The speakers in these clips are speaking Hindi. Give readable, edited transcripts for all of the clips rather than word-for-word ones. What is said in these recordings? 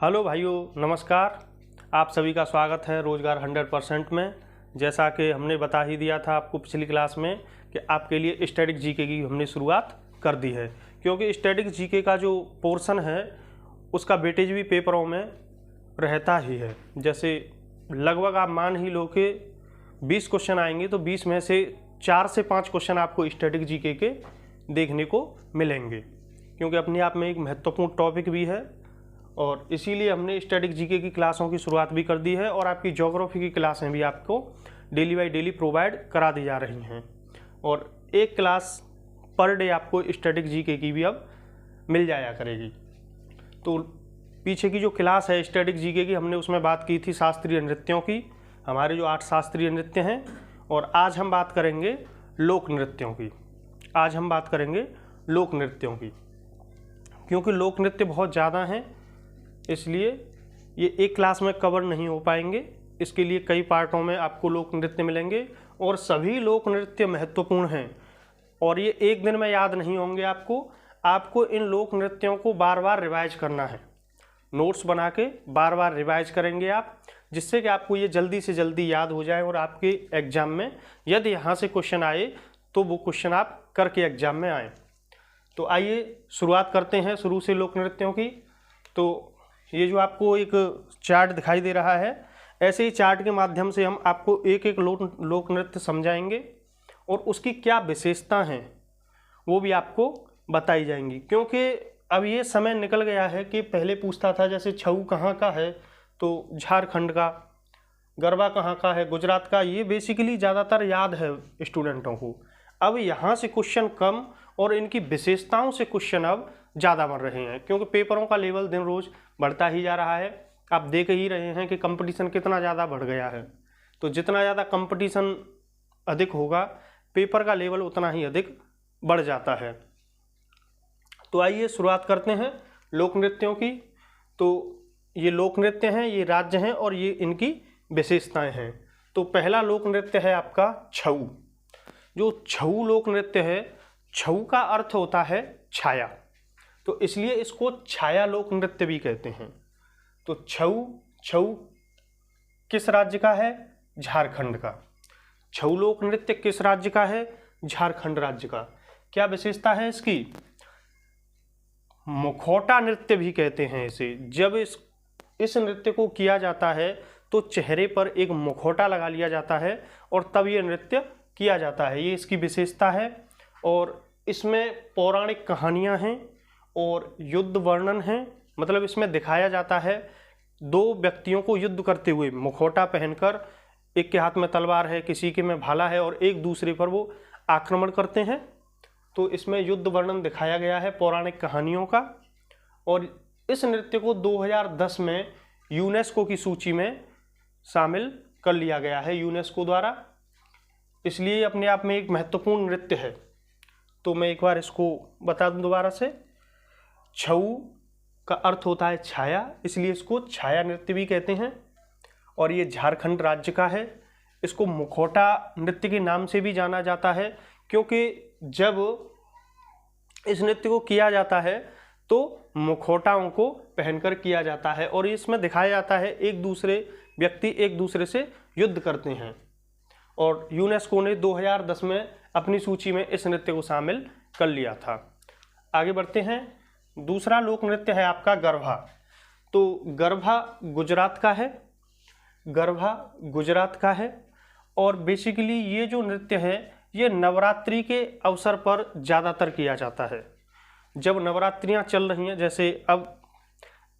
हेलो भाइयों, नमस्कार। आप सभी का स्वागत है रोजगार 100% में। जैसा कि हमने बता ही दिया था आपको पिछली क्लास में कि आपके लिए स्टैटिक जीके की हमने शुरुआत कर दी है, क्योंकि स्टैटिक जीके का जो पोर्शन है उसका वेटेज भी पेपरों में रहता ही है। जैसे लगभग आप मान ही लो कि 20 क्वेश्चन आएंगे तो 20 में से 4 से 5 क्वेश्चन आपको स्टैटिक जीके के देखने को मिलेंगे, क्योंकि अपने आप में एक महत्वपूर्ण टॉपिक भी है और इसीलिए हमने स्टैटिक जीके की क्लासों की शुरुआत भी कर दी है और आपकी ज्योग्राफी की क्लासें भी आपको डेली बाय डेली प्रोवाइड करा दी जा रही हैं और एक क्लास पर डे आपको स्टैटिक जीके की भी अब मिल जाया करेगी। तो पीछे की जो क्लास है स्टैटिक जीके की, हमने उसमें बात की थी शास्त्रीय नृत्यों की, हमारे जो 8 शास्त्रीय नृत्य हैं, और आज हम बात करेंगे लोक नृत्यों की। आज हम बात करेंगे लोक नृत्यों की, क्योंकि लोक नृत्य बहुत ज़्यादा हैं, इसलिए ये एक क्लास में कवर नहीं हो पाएंगे। इसके लिए कई पार्टों में आपको लोक नृत्य मिलेंगे और सभी लोक नृत्य महत्वपूर्ण हैं और ये एक दिन में याद नहीं होंगे। आपको इन लोक नृत्यों को बार बार रिवाइज करना है, नोट्स बना के बार बार रिवाइज करेंगे आप, जिससे कि आपको ये जल्दी से जल्दी याद हो जाए और आपके एग्जाम में यदि यहाँ से क्वेश्चन आए तो वो क्वेश्चन आप करके एग्जाम में आए। तो आइए शुरुआत करते हैं शुरू से लोक नृत्यों की। तो ये जो आपको एक चार्ट दिखाई दे रहा है, ऐसे ही चार्ट के माध्यम से हम आपको एक एक लोक नृत्य समझाएंगे और उसकी क्या विशेषता हैं वो भी आपको बताई जाएंगी। क्योंकि अब ये समय निकल गया है कि पहले पूछता था जैसे छऊ कहाँ का है तो झारखंड का, गरबा कहाँ का है गुजरात का, ये बेसिकली ज़्यादातर याद है स्टूडेंटों को। अब यहाँ से क्वेश्चन कम और इनकी विशेषताओं से क्वेश्चन अब ज़्यादा बन रहे हैं, क्योंकि पेपरों का लेवल दिन रोज़ बढ़ता ही जा रहा है। आप देख ही रहे हैं कि कंपटीशन कितना ज़्यादा बढ़ गया है। तो जितना ज़्यादा कंपटीशन अधिक होगा पेपर का लेवल उतना ही अधिक बढ़ जाता है। तो आइए शुरुआत करते हैं लोक नृत्यों की। तो ये लोक नृत्य हैं, ये राज्य हैं और ये इनकी विशेषताएं हैं। तो पहला लोक नृत्य है आपका छऊ। जो छऊ लोक नृत्य है, छऊ का अर्थ होता है छाया, तो इसलिए इसको छाया लोक नृत्य भी कहते हैं। तो छऊ किस राज्य का है? झारखंड का। छऊ लोक नृत्य किस राज्य का है? झारखंड राज्य का। क्या विशेषता है इसकी? मुखौटा नृत्य भी कहते हैं इसे। जब इस नृत्य को किया जाता है तो चेहरे पर एक मुखौटा लगा लिया जाता है और तब ये नृत्य किया जाता है। ये इसकी विशेषता है और इसमें पौराणिक कहानियां हैं और युद्ध वर्णन है। मतलब इसमें दिखाया जाता है दो व्यक्तियों को युद्ध करते हुए मुखौटा पहनकर, एक के हाथ में तलवार है, किसी के में भाला है और एक दूसरे पर वो आक्रमण करते हैं। तो इसमें युद्ध वर्णन दिखाया गया है पौराणिक कहानियों का। और इस नृत्य को 2010 में यूनेस्को की सूची में शामिल कर लिया गया है यूनेस्को द्वारा, इसलिए अपने आप में एक महत्वपूर्ण नृत्य है। तो मैं एक बार इसको बता दूं दोबारा से। छऊ का अर्थ होता है छाया, इसलिए इसको छाया नृत्य भी कहते हैं और ये झारखंड राज्य का है। इसको मुखौटा नृत्य के नाम से भी जाना जाता है, क्योंकि जब इस नृत्य को किया जाता है तो मुखौटाओं को पहनकर किया जाता है और इसमें दिखाया जाता है एक दूसरे से युद्ध करते हैं। और यूनेस्को ने 2010 में अपनी सूची में इस नृत्य को शामिल कर लिया था। आगे बढ़ते हैं। दूसरा लोक नृत्य है आपका गरबा। तो गरबा गुजरात का है। गरबा गुजरात का है और बेसिकली ये जो नृत्य है ये नवरात्रि के अवसर पर ज़्यादातर किया जाता है। जब नवरात्रियां चल रही हैं, जैसे अब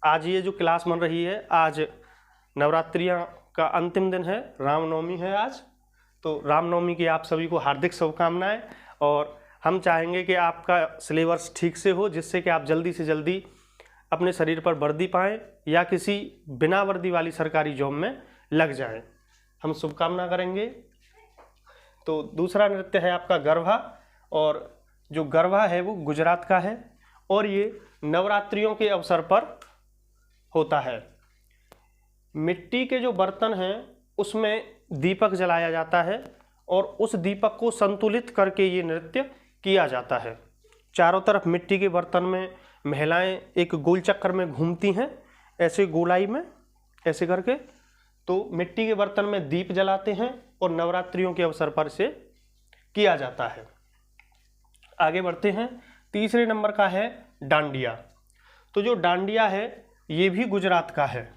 आज ये जो क्लास बन रही है, आज नवरात्रियां का अंतिम दिन है, रामनवमी है आज। तो रामनवमी की आप सभी को हार्दिक शुभकामनाएं और हम चाहेंगे कि आपका सिलेबस ठीक से हो, जिससे कि आप जल्दी से जल्दी अपने शरीर पर वर्दी पाएँ या किसी बिना वर्दी वाली सरकारी जॉब में लग जाएं। हम शुभकामना करेंगे। तो दूसरा नृत्य है आपका गरबा और जो गरबा है वो गुजरात का है और ये नवरात्रियों के अवसर पर होता है। मिट्टी के जो बर्तन हैं उसमें दीपक जलाया जाता है और उस दीपक को संतुलित करके ये नृत्य किया जाता है। चारों तरफ मिट्टी के बर्तन में महिलाएं एक गोल चक्कर में घूमती हैं, ऐसे गोलाई में ऐसे करके, तो मिट्टी के बर्तन में दीप जलाते हैं और नवरात्रियों के अवसर पर इसे किया जाता है। आगे बढ़ते हैं। तीसरे नंबर का है डांडिया। तो जो डांडिया है ये भी गुजरात का है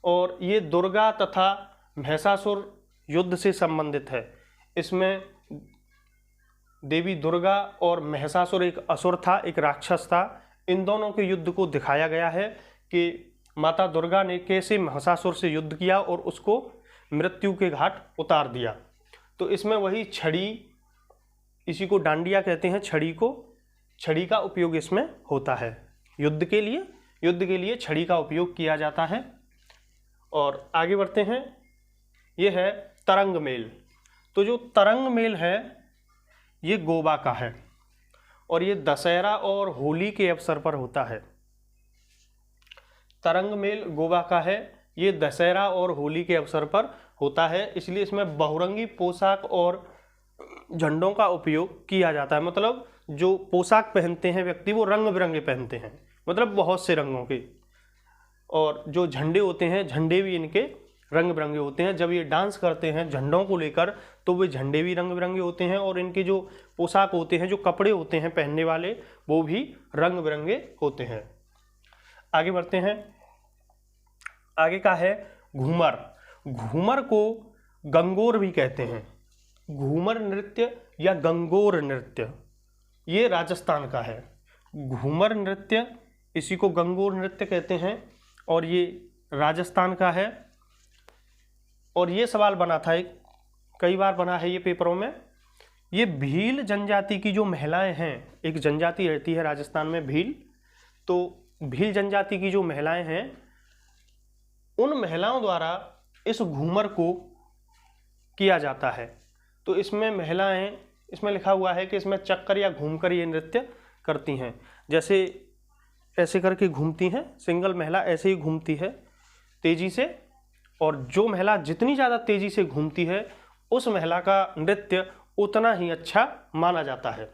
और ये दुर्गा तथा महिषासुर युद्ध से संबंधित है। इसमें देवी दुर्गा और महिषासुर एक असुर था, एक राक्षस था। इन दोनों के युद्ध को दिखाया गया है कि माता दुर्गा ने कैसे महिषासुर से युद्ध किया और उसको मृत्यु के घाट उतार दिया। तो इसमें वही छड़ी, इसी को डांडिया कहते हैं, छड़ी का उपयोग इसमें होता है। युद्ध के लिए छड़ी का उपयोग किया जाता है। और आगे बढ़ते हैं। ये है तरंग मेल। तो जो तरंग मेल है ये गोवा का है और ये दशहरा और होली के अवसर पर होता है। तरंग मेल गोवा का है, ये दशहरा और होली के अवसर पर होता है, इसलिए इसमें बहुरंगी पोशाक और झंडों का उपयोग किया जाता है। मतलब जो पोशाक पहनते हैं व्यक्ति वो रंग बिरंगे पहनते हैं, मतलब बहुत से रंगों के। और जो झंडे होते हैं, झंडे भी इनके रंग बिरंगे होते हैं। जब ये डांस करते हैं झंडों को लेकर तो वे झंडे भी रंग बिरंगे होते हैं और इनके जो पोशाक होते हैं, जो कपड़े होते हैं पहनने वाले, वो भी रंग बिरंगे होते हैं। आगे बढ़ते हैं। आगे का है घूमर। घूमर को गंगोर भी कहते हैं। घूमर नृत्य या गंगोर नृत्य ये राजस्थान का है। घूमर नृत्य, इसी को गंगोर नृत्य कहते हैं और ये राजस्थान का है। और ये सवाल बना था, कई बार बना है ये पेपरों में। ये भील जनजाति की जो महिलाएं हैं, एक जनजाति रहती है राजस्थान में भील, तो भील जनजाति की जो महिलाएं हैं उन महिलाओं द्वारा इस घूमर को किया जाता है। तो इसमें महिलाएं, इसमें लिखा हुआ है कि इसमें चक्कर या घूमकर ये नृत्य करती हैं। जैसे ऐसे करके घूमती हैं, सिंगल महिला ऐसे ही घूमती है तेजी से, और जो महिला जितनी ज़्यादा तेजी से घूमती है उस महिला का नृत्य उतना ही अच्छा माना जाता है।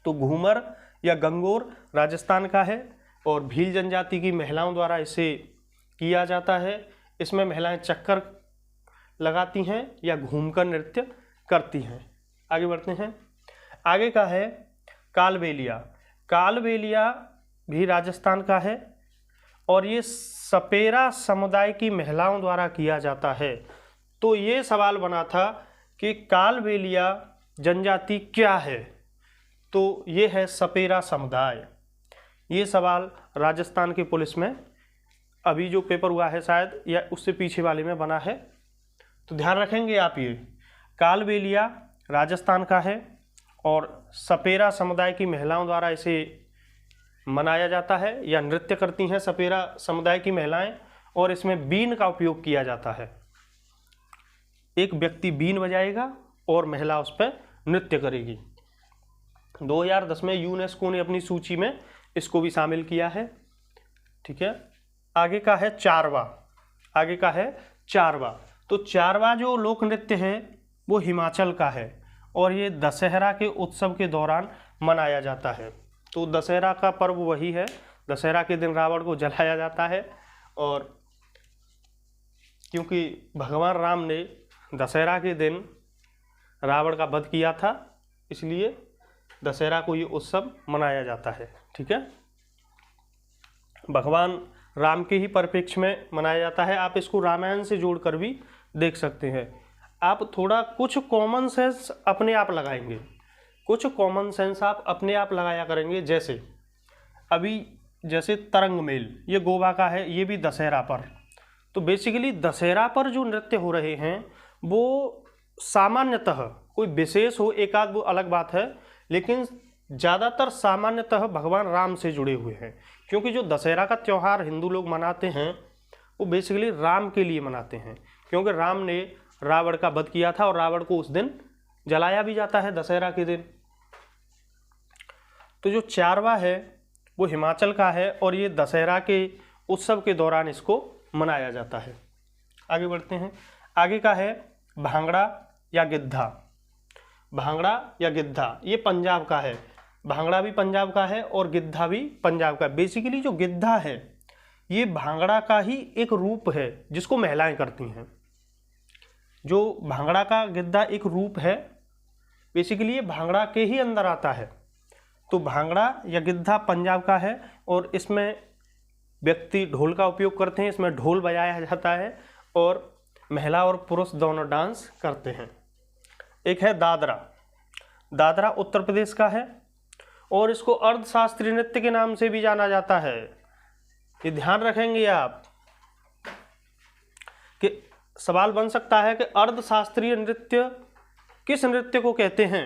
तो घूमर या गंगोर राजस्थान का है और भील जनजाति की महिलाओं द्वारा इसे किया जाता है। इसमें महिलाएं चक्कर लगाती हैं या घूमकर नृत्य करती हैं। आगे बढ़ते हैं। आगे का है कालबेलिया। कालबेलिया भी राजस्थान का है और ये सपेरा समुदाय की महिलाओं द्वारा किया जाता है। तो ये सवाल बना था कि कालबेलिया जनजाति क्या है, तो ये है सपेरा समुदाय। ये सवाल राजस्थान की पुलिस में अभी जो पेपर हुआ है शायद या उससे पीछे वाले में बना है, तो ध्यान रखेंगे आप। ये कालबेलिया राजस्थान का है और सपेरा समुदाय की महिलाओं द्वारा इसे मनाया जाता है या नृत्य करती हैं सपेरा समुदाय की महिलाएं, और इसमें बीन का उपयोग किया जाता है। एक व्यक्ति बीन बजाएगा और महिला उस पर नृत्य करेगी। 2010 में यूनेस्को ने अपनी सूची में इसको भी शामिल किया है। ठीक है। आगे का है चारवा। आगे का है चारवा। तो चारवा जो लोक नृत्य है वो हिमाचल का है और ये दशहरा के उत्सव के दौरान मनाया जाता है। तो दशहरा का पर्व वही है, दशहरा के दिन रावण को जलाया जाता है, और क्योंकि भगवान राम ने दशहरा के दिन रावण का वध किया था, इसलिए दशहरा को ये उत्सव मनाया जाता है। ठीक है। भगवान राम के ही परिप्रेक्ष्य में मनाया जाता है। आप इसको रामायण से जोड़कर भी देख सकते हैं। आप थोड़ा कुछ कॉमन सेंस अपने आप लगाएंगे, कुछ कॉमन सेंस आप अपने आप लगाया करेंगे। जैसे अभी जैसे तरंग मेल, ये गोवा का है, ये भी दशहरा पर। तो बेसिकली दशहरा पर जो नृत्य हो रहे हैं वो सामान्यतः, कोई विशेष हो एक आध वो अलग बात है, लेकिन ज़्यादातर सामान्यतः भगवान राम से जुड़े हुए हैं। क्योंकि जो दशहरा का त्यौहार हिंदू लोग मनाते हैं वो बेसिकली राम के लिए मनाते हैं, क्योंकि राम ने रावण का वध किया था और रावण को उस दिन जलाया भी जाता है दशहरा के दिन। तो जो चारवा है वो हिमाचल का है और ये दशहरा के उत्सव के दौरान इसको मनाया जाता है। आगे बढ़ते हैं। आगे का है भांगड़ा या गिद्धा। भांगड़ा या गिद्धा ये पंजाब का है। भांगड़ा भी पंजाब का है और गिद्धा भी पंजाब का है। बेसिकली जो गिद्धा है ये भांगड़ा का ही एक रूप है जिसको महिलाएं करती हैं। जो भांगड़ा का गिद्धा एक रूप है, बेसिकली ये भांगड़ा के ही अंदर आता है। तो भांगड़ा या गिद्धा पंजाब का है और इसमें व्यक्ति ढोल का उपयोग करते हैं, इसमें ढोल बजाया जाता है और महिला और पुरुष दोनों डांस करते हैं। एक है दादरा। दादरा उत्तर प्रदेश का है और इसको अर्धशास्त्रीय नृत्य के नाम से भी जाना जाता है। ये ध्यान रखेंगे आप कि सवाल बन सकता है कि अर्धशास्त्रीय नृत्य किस नृत्य को कहते हैं,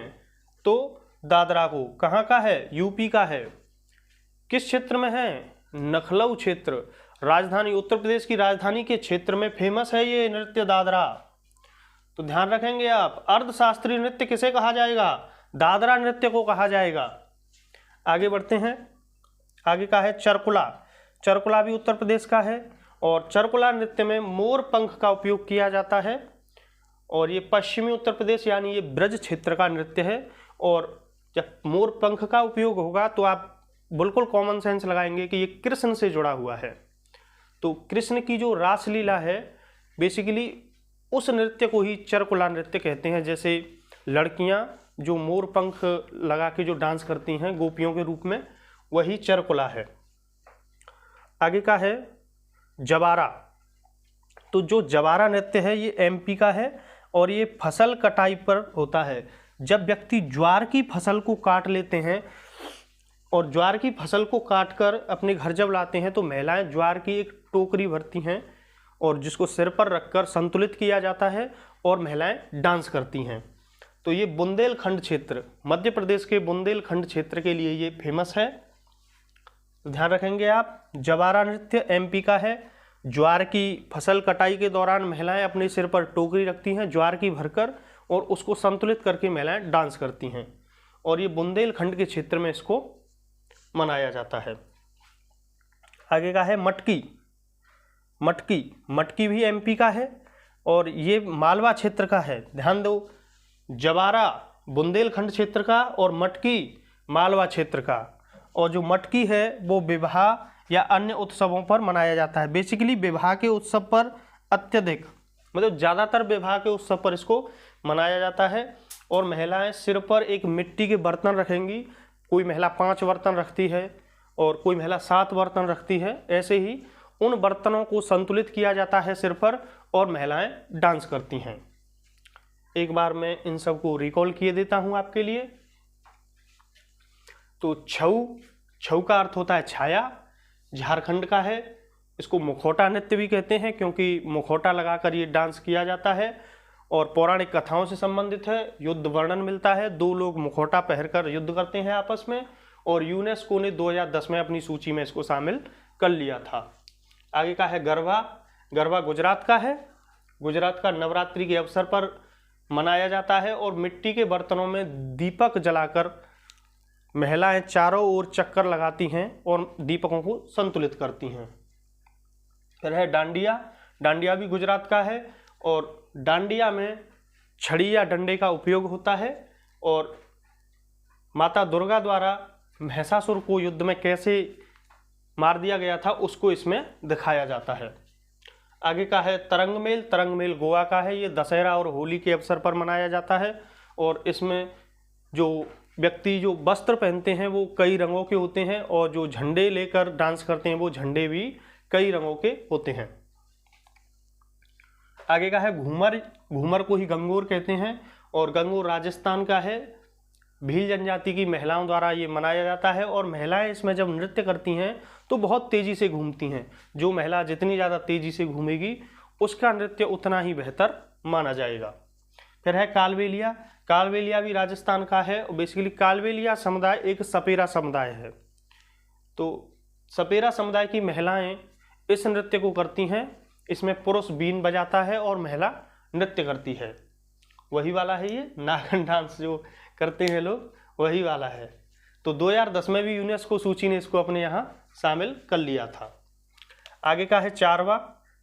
तो दादरा को। कहाँ का है? यूपी का है। किस क्षेत्र में है? लखनऊ क्षेत्र, राजधानी, उत्तर प्रदेश की राजधानी के क्षेत्र में फेमस है ये नृत्य दादरा। तो ध्यान रखेंगे आप, अर्धशास्त्रीय नृत्य किसे कहा जाएगा? दादरा नृत्य को कहा जाएगा। आगे बढ़ते हैं। आगे का है चरकुला। चरकुला भी उत्तर प्रदेश का है और चरकुला नृत्य में मोर पंख का उपयोग किया जाता है और ये पश्चिमी उत्तर प्रदेश यानी ये ब्रज क्षेत्र का नृत्य है। और जब मोर पंख का उपयोग होगा तो आप बिल्कुल कॉमन सेंस लगाएंगे कि ये कृष्ण से जुड़ा हुआ है। तो कृष्ण की जो रासलीला है, बेसिकली उस नृत्य को ही चरकुला नृत्य कहते हैं। जैसे लड़कियां जो मोर पंख लगा के जो डांस करती हैं गोपियों के रूप में, वही चरकुला है। आगे का है जवारा। तो जो जवारा नृत्य है ये एमपी का है और ये फसल कटाई पर होता है। जब व्यक्ति ज्वार की फसल को काट लेते हैं और ज्वार की फसल को काटकर अपने घर जब लाते हैं तो महिलाएं ज्वार की एक टोकरी भरती हैं और जिसको सिर पर रखकर संतुलित किया जाता है और महिलाएं डांस करती हैं। तो ये बुंदेलखंड क्षेत्र, मध्य प्रदेश के बुंदेलखंड क्षेत्र के लिए ये फेमस है। ध्यान रखेंगे आप, जवारा नृत्य एमपी का है। ज्वार की फसल कटाई के दौरान महिलाएं अपने सिर पर टोकरी रखती हैं ज्वार की भरकर और उसको संतुलित करके महिलाएं डांस करती हैं और ये बुंदेलखंड के क्षेत्र में इसको मनाया जाता है। आगे का है मटकी। मटकी, मटकी भी एमपी का है और ये मालवा क्षेत्र का है। ध्यान दो, जवारा बुंदेलखंड क्षेत्र का और मटकी मालवा क्षेत्र का। और जो मटकी है वो विवाह या अन्य उत्सवों पर मनाया जाता है। बेसिकली विवाह के उत्सव पर अत्यधिक, मतलब ज़्यादातर विवाह के उत्सव पर इसको मनाया जाता है। और महिलाएं सिर पर एक मिट्टी के बर्तन रखेंगी। कोई महिला 5 बर्तन रखती है और कोई महिला 7 बर्तन रखती है। ऐसे ही उन बर्तनों को संतुलित किया जाता है सिर पर और महिलाएं डांस करती हैं। एक बार मैं इन सब को रिकॉल किए देता हूं आपके लिए। तो छऊ, छऊ का अर्थ होता है छाया, झारखंड का है। इसको मुखौटा नृत्य भी कहते हैं क्योंकि मुखौटा लगाकर ये डांस किया जाता है और पौराणिक कथाओं से संबंधित है। युद्ध वर्णन मिलता है, 2 लोग मुखौटा पहनकर युद्ध करते हैं आपस में और यूनेस्को ने 2010 में अपनी सूची में इसको शामिल कर लिया था। आगे का है गरबा। गरबा गुजरात का है। गुजरात का नवरात्रि के अवसर पर मनाया जाता है और मिट्टी के बर्तनों में दीपक जलाकर महिलाएं चारों ओर चक्कर लगाती हैं और दीपकों को संतुलित करती हैं। फिर है डांडिया। डांडिया भी गुजरात का है और डांडिया में छड़ी या डंडे का उपयोग होता है और माता दुर्गा द्वारा महिषासुर को युद्ध में कैसे मार दिया गया था उसको इसमें दिखाया जाता है। आगे का है तरंगमेल। तरंगमेल गोवा का है। ये दशहरा और होली के अवसर पर मनाया जाता है और इसमें जो व्यक्ति जो वस्त्र पहनते हैं वो कई रंगों के होते हैं और जो झंडे लेकर डांस करते हैं वो झंडे भी कई रंगों के होते हैं। आगे का है घूमर। घूमर को ही गंगोर कहते हैं और गंगोर राजस्थान का है। भील जनजाति की महिलाओं द्वारा ये मनाया जाता है और महिलाएं इसमें जब नृत्य करती हैं तो बहुत तेज़ी से घूमती हैं। जो महिला जितनी ज़्यादा तेज़ी से घूमेगी उसका नृत्य उतना ही बेहतर माना जाएगा। फिर है कालबेलिया। कालबेलिया भी राजस्थान का है और बेसिकली कालबेलिया समुदाय एक सपेरा समुदाय है। तो सपेरा समुदाय की महिलाएं इस नृत्य को करती हैं। इसमें पुरुष बीन बजाता है और महिला नृत्य करती है। वही वाला है ये नागन डांस जो करते हैं लोग, वही वाला है। तो 2010 में भी यूनेस्को सूची ने इसको अपने यहाँ शामिल कर लिया था। आगे का है चारवा।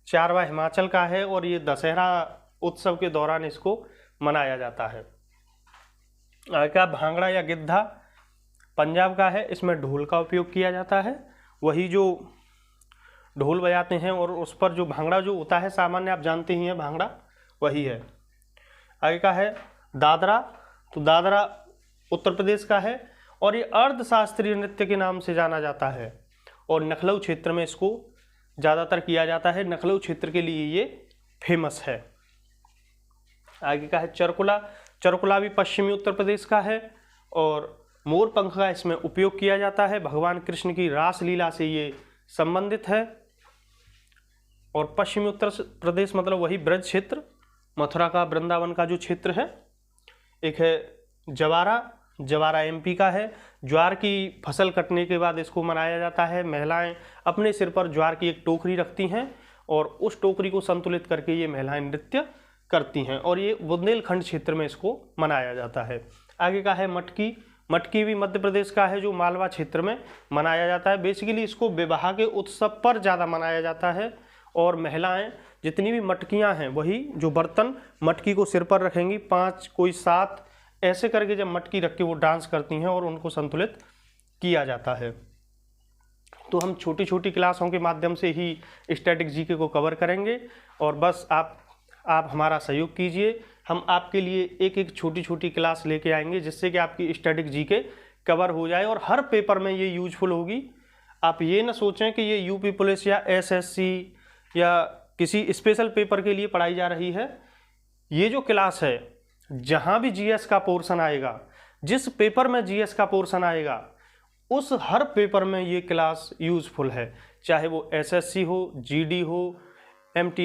चारवा हिमाचल का है और ये दशहरा उत्सव के दौरान इसको मनाया जाता है। आगे का भांगड़ा या गिद्धा पंजाब का है। इसमें ढोल का उपयोग किया जाता है। वही जो ढोल बजाते हैं और उस पर जो भांगड़ा जो होता है सामान्य आप जानते ही हैं, भांगड़ा वही है। आगे का है दादरा, तो दादरा उत्तर प्रदेश का है और ये अर्ध शास्त्रीय नृत्य के नाम से जाना जाता है और लखनऊ क्षेत्र में इसको ज़्यादातर किया जाता है, लखनऊ क्षेत्र के लिए ये फेमस है। आगे का है चरकुला, चरकुला भी पश्चिमी उत्तर प्रदेश का है और मोर पंख का इसमें उपयोग किया जाता है, भगवान कृष्ण की रासलीला से ये संबंधित है। और पश्चिमी उत्तर प्रदेश मतलब वही ब्रज क्षेत्र, मथुरा का, वृंदावन का जो क्षेत्र है। एक है जवारा, जवारा एमपी का है, ज्वार की फसल कटने के बाद इसको मनाया जाता है। महिलाएं अपने सिर पर ज्वार की एक टोकरी रखती हैं और उस टोकरी को संतुलित करके ये महिलाएं नृत्य करती हैं और ये बुंदेलखंड क्षेत्र में इसको मनाया जाता है। आगे का है मटकी, मटकी भी मध्य प्रदेश का है जो मालवा क्षेत्र में मनाया जाता है। बेसिकली इसको विवाह के उत्सव पर ज़्यादा मनाया जाता है और महिलाएं जितनी भी मटकियां हैं वही जो बर्तन मटकी को सिर पर रखेंगी, 5 कोई 7 ऐसे करके जब मटकी रख के वो डांस करती हैं और उनको संतुलित किया जाता है। तो हम छोटी छोटी क्लासों के माध्यम से ही स्टैटिक जीके को कवर करेंगे और बस आप हमारा सहयोग कीजिए। हम आपके लिए एक एक छोटी छोटी क्लास लेके आएंगे जिससे कि आपकी स्टैटिक जीके कवर हो जाए और हर पेपर में ये यूजफुल होगी। आप ये ना सोचें कि ये यूपी पुलिस या एसएससी या किसी स्पेशल पेपर के लिए पढ़ाई जा रही है। ये जो क्लास है, जहाँ भी जीएस का पोर्शन आएगा, जिस पेपर में जीएस का पोर्शन आएगा, उस हर पेपर में ये क्लास यूजफुल है, चाहे वो एसएससी हो, जीडी हो, एमटी